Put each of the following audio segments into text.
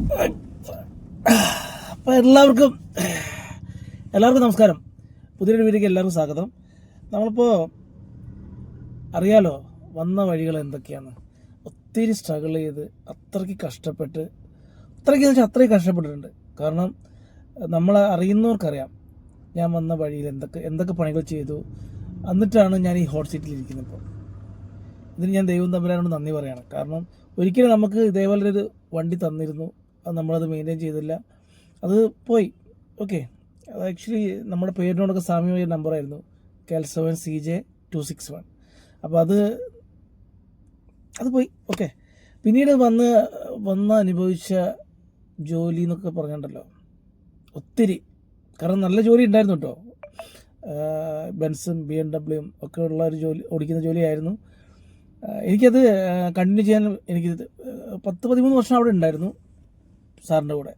അപ്പോൾ എല്ലാവർക്കും നമസ്കാരം. പുതിയൊരു വീഡിയോക്ക് എല്ലാവർക്കും സ്വാഗതം. നമ്മളിപ്പോൾ അറിയാലോ വന്ന വഴികൾ എന്തൊക്കെയാണ്. ഒത്തിരി സ്ട്രഗിൾ ചെയ്ത് അത്രയ്ക്ക് കഷ്ടപ്പെട്ടിട്ടുണ്ട്. കാരണം നമ്മളെ അറിയുന്നവർക്കറിയാം ഞാൻ വന്ന വഴിയിൽ എന്തൊക്കെ പണികൾ ചെയ്തു. എന്നിട്ടാണ് ഞാൻ ഈ ഹോട്ട് സീറ്റിലിരിക്കുന്നത്. ഇപ്പോൾ ഇതിന് ഞാൻ ദൈവം തമ്പുരാനോട് നന്ദി പറയാണ്. കാരണം ഒരിക്കലും നമുക്ക് ഇതേപോലെ ഒരു വണ്ടി തന്നിരുന്നു, അത് നമ്മളത് മെയിൻറ്റെയിൻ ചെയ്തില്ല, അത് പോയി. ഓക്കെ, അത് ആക്ച്വലി നമ്മുടെ പേരിനോടൊക്കെ സാമ്യമായ നമ്പറായിരുന്നു, KL7 CJ261. അപ്പോൾ അത് പോയി. ഓക്കെ, പിന്നീട് വന്ന് അനുഭവിച്ച ജോലി എന്നൊക്കെ പറഞ്ഞിട്ടുണ്ടല്ലോ ഒത്തിരി. കാരണം നല്ല ജോലി ഉണ്ടായിരുന്നു കേട്ടോ. ബെൻസും BMW ഒക്കെ ഉള്ള ഒരു ജോലി, ഓടിക്കുന്ന ജോലിയായിരുന്നു. എനിക്കത് കണ്ടിന്യൂ ചെയ്യാൻ എനിക്ക് 10-13 വർഷം അവിടെ ഉണ്ടായിരുന്നു സാറിൻ്റെ കൂടെ.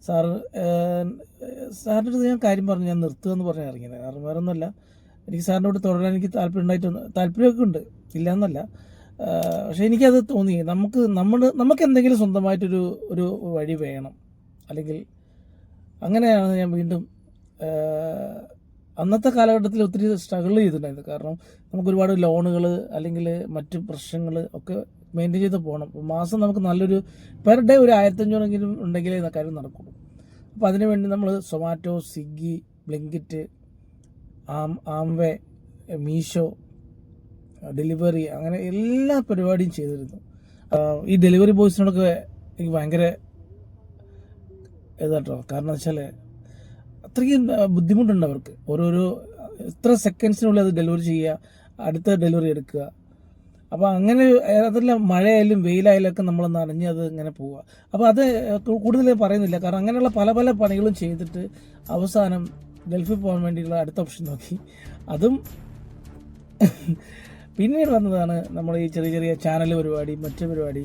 സാറിൻ്റെ അടുത്ത് ഞാൻ കാര്യം പറഞ്ഞു, ഞാൻ നിർത്തുക എന്ന് പറഞ്ഞാൽ ഇറങ്ങിയത്. കാരണം വേറെ ഒന്നുമല്ല, എനിക്ക് സാറിൻ്റെ കൂടെ തുടരാൻ എനിക്ക് താല്പര്യമൊക്കെ ഉണ്ട്, ഇല്ല എന്നല്ല. പക്ഷേ എനിക്കത് തോന്നി, നമുക്ക് എന്തെങ്കിലും സ്വന്തമായിട്ടൊരു വഴി വേണം. അല്ലെങ്കിൽ അങ്ങനെയാണ് ഞാൻ വീണ്ടും അന്നത്തെ കാലഘട്ടത്തിൽ ഒത്തിരി സ്ട്രഗിൾ ചെയ്തിട്ടുണ്ടായിരുന്നു. കാരണം നമുക്ക് ഒരുപാട് ലോണുകൾ അല്ലെങ്കിൽ മറ്റ് പ്രശ്നങ്ങൾ ഒക്കെ മെയിൻറ്റെയിൻ ചെയ്ത് പോകണം. മാസം നമുക്ക് നല്ലൊരു പെർ ഡേ ഒരു 1500 ഉണ്ടെങ്കിലേ കാര്യം നടക്കുള്ളൂ. അപ്പോൾ അതിനുവേണ്ടി നമ്മൾ Zomato, Swiggy, Blinkit, Amway, Meesho, delivery, അങ്ങനെ എല്ലാ പരിപാടിയും ചെയ്തിരുന്നു. ഈ ഡെലിവറി ബോയ്സിനോടൊക്കെ എനിക്ക് ഭയങ്കര ഇതാട്ടോ. കാരണം വെച്ചാൽ അത്രയ്ക്കും ബുദ്ധിമുട്ടുണ്ട് അവർക്ക്. ഓരോരോ ഇത്ര സെക്കൻഡ്സിനുള്ളിൽ അത് ഡെലിവറി ചെയ്യുക, അടുത്ത ഡെലിവറി എടുക്കുക. അപ്പോൾ അങ്ങനെ അതെല്ലാം മഴയായാലും വെയിലായാലും ഒക്കെ നമ്മൾ നനഞ്ഞ് അത് ഇങ്ങനെ പോവുക. അപ്പോൾ അത് കൂടുതൽ പറയുന്നില്ല. കാരണം അങ്ങനെയുള്ള പല പണികളും ചെയ്തിട്ട് അവസാനം ഗൾഫിൽ പോകാൻ വേണ്ടിയുള്ള അടുത്ത ഓപ്ഷൻ നോക്കി. അതും പിന്നീട് വന്നതാണ് നമ്മൾ ഈ ചെറിയ ചാനൽ പരിപാടി, മറ്റു പരിപാടി.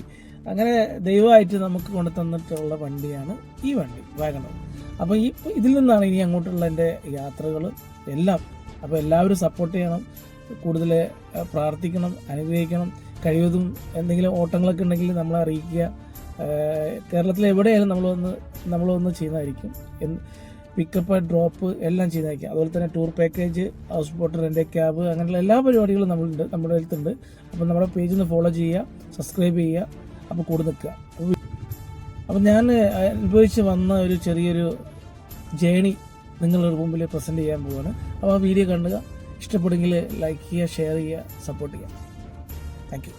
അങ്ങനെ ദൈവമായിട്ട് നമുക്ക് കൊണ്ടു തന്നിട്ടുള്ള വണ്ടിയാണ് ഈ വണ്ടി, വാഗണർ. അപ്പോൾ ഇതിൽ നിന്നാണ് ഇനി അങ്ങോട്ടുള്ള എൻ്റെ യാത്രകൾ എല്ലാം. അപ്പോൾ എല്ലാവരും സപ്പോർട്ട് ചെയ്യണം, കൂടുതൽ പ്രാർത്ഥിക്കണം, അനുഗ്രഹിക്കണം. കഴിവതും എന്തെങ്കിലും ഓട്ടങ്ങളൊക്കെ ഉണ്ടെങ്കിൽ നമ്മളെ അറിയിക്കുക. കേരളത്തിൽ എവിടെയായാലും നമ്മളൊന്ന് ചെയ്യുന്നതായിരിക്കും. പിക്കപ്പ്, ഡ്രോപ്പ് എല്ലാം ചെയ്യുന്നതായിരിക്കും. അതുപോലെ തന്നെ tour package, house boat, rent cab, അങ്ങനെയുള്ള എല്ലാ പരിപാടികളും നമ്മുടെ അടുത്തുണ്ട്. അപ്പോൾ നമ്മുടെ പേജ് ഒന്ന് ഫോളോ ചെയ്യുക, സബ്സ്ക്രൈബ് ചെയ്യുക. അപ്പോൾ കൂടെ നിൽക്കുക. അപ്പോൾ ഞാൻ അനുഭവിച്ച് വന്ന ഒരു ചെറിയൊരു ജേണി നിങ്ങളുടെ മുമ്പിൽ പ്രസൻറ്റ് ചെയ്യാൻ പോവുകയാണ്. അപ്പോൾ ആ വീഡിയോ കാണുക, ഇഷ്ടപ്പെടുമെങ്കിൽ ലൈക്ക് ചെയ്യുക, ഷെയർ ചെയ്യുക, സപ്പോർട്ട് ചെയ്യുക. Thank you.